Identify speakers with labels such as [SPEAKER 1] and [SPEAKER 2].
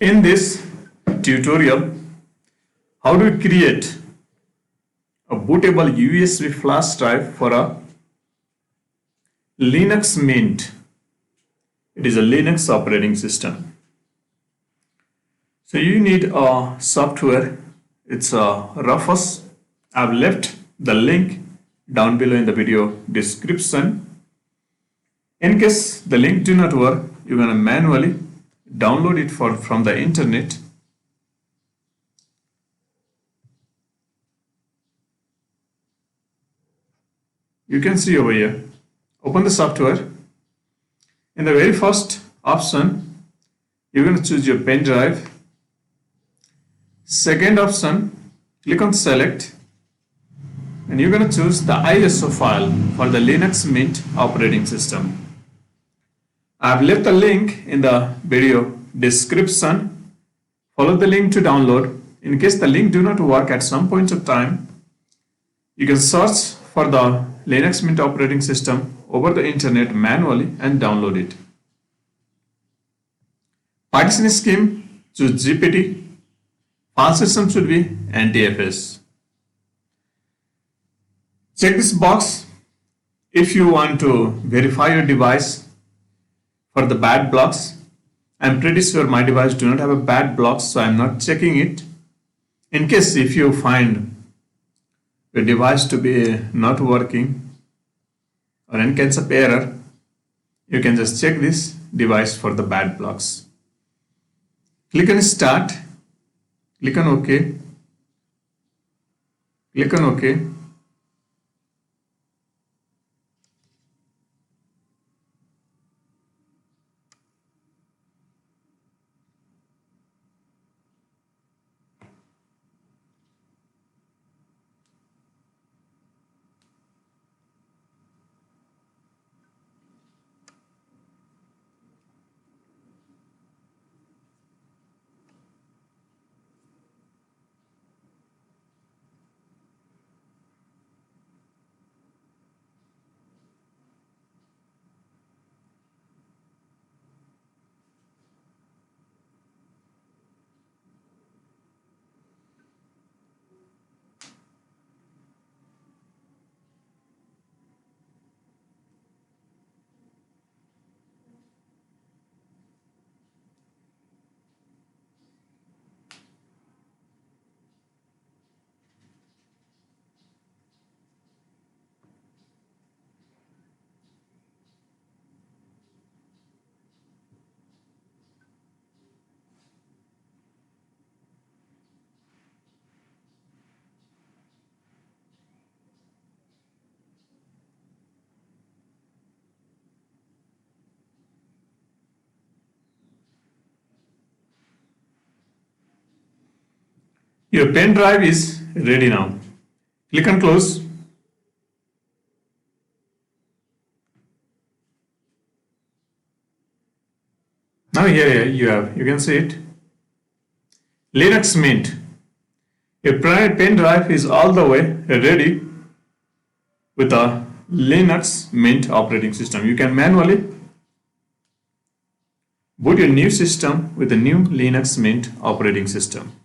[SPEAKER 1] In this tutorial, how do we create a bootable USB flash drive for a Linux Mint? It is a Linux operating system. So you need a software. It's a Rufus. I've left the link down below in the video description. In case the link do not work, you're going to manually download it from the internet. You can see over here. Open the software. In the very first option, you're going to choose your pen drive. Second option, click on select, and you're going to choose the ISO file for the Linux Mint operating system. I've left the link in the video description. Follow the link to download. In case the link do not work at some point of time, you can search for the Linux Mint operating system over the internet manually and download it. Partition scheme, choose GPT. File system should be NTFS. Check this box if you want to verify your device for the bad blocks. I'm pretty sure my device do not have a bad block, so I'm not checking it. In case if you find your device to be not working or any kinds of error, you can just check this device for the bad blocks. Click on start, click on OK, click on OK. Your pen drive is ready now. Click on close. Now here you can see it. Linux Mint. Your pen drive is all the way ready with a Linux Mint operating system. You can manually boot your new system with a new Linux Mint operating system.